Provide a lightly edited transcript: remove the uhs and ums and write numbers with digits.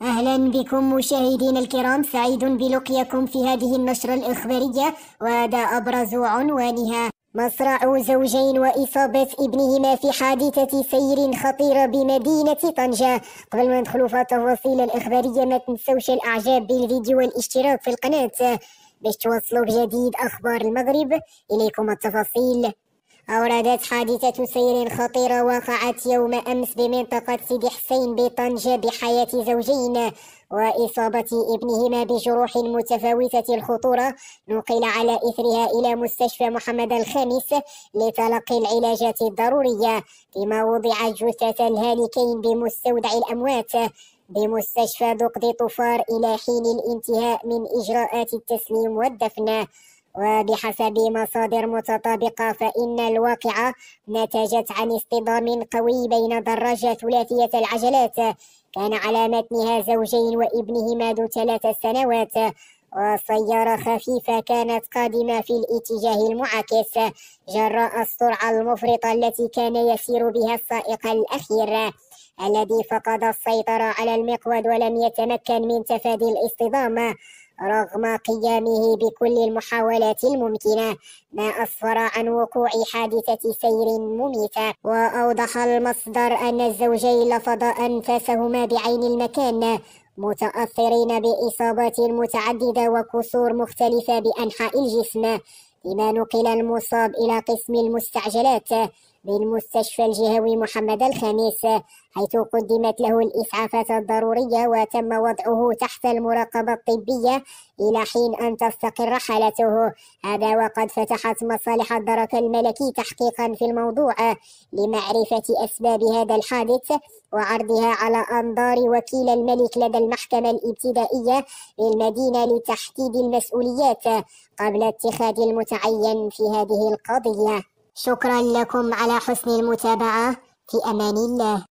أهلا بكم مشاهدينا الكرام، سعيد بلقياكم في هذه النشرة الإخبارية، وهذا أبرز عنوانها: مصرع زوجين وإصابة ابنهما في حادثة سير خطيرة بمدينة طنجة. قبل ما ندخلوا في التفاصيل الإخبارية ما تنسوش الإعجاب بالفيديو والاشتراك في القناة باش توصلوا بجديد أخبار المغرب. إليكم التفاصيل. أوردت حادثة سير خطيرة وقعت يوم أمس بمنطقة سيدي حسين بطنجة بحياة زوجين وإصابة ابنهما بجروح متفاوتة الخطورة. نقل على إثرها إلى مستشفى محمد الخامس لتلقي العلاجات الضرورية، فيما وضع جثة الهالكين بمستودع الأموات بمستشفى دقد طفار إلى حين الانتهاء من إجراءات التسليم والدفن. وبحسب مصادر متطابقة فإن الواقعة نتجت عن اصطدام قوي بين دراجة ثلاثية العجلات كان على متنها زوجين وابنهما ذو 3 سنوات، وسيارة خفيفة كانت قادمة في الاتجاه المعاكس جراء السرعة المفرطة التي كان يسير بها السائق الأخير، الذي فقد السيطرة على المقود ولم يتمكن من تفادي الاصطدام رغم قيامه بكل المحاولات الممكنة، ما أسفر عن وقوع حادثة سير مميتة. وأوضح المصدر أن الزوجين لفظا أنفاسهما بعين المكان متأثرين بإصابات متعددة وكسور مختلفة بأنحاء الجسم، فيما نقل المصاب إلى قسم المستعجلات بالمستشفى الجهوي محمد الخامس، حيث قدمت له الإسعافات الضرورية وتم وضعه تحت المراقبة الطبية إلى حين أن تستقر حالته. هذا وقد فتحت مصالح الدرك الملكي تحقيقا في الموضوع لمعرفة أسباب هذا الحادث وعرضها على أنظار وكيل الملك لدى المحكمة الابتدائية بالمدينة لتحديد المسؤوليات قبل اتخاذ المتعين في هذه القضية. شكرا لكم على حسن المتابعة، في أمان الله.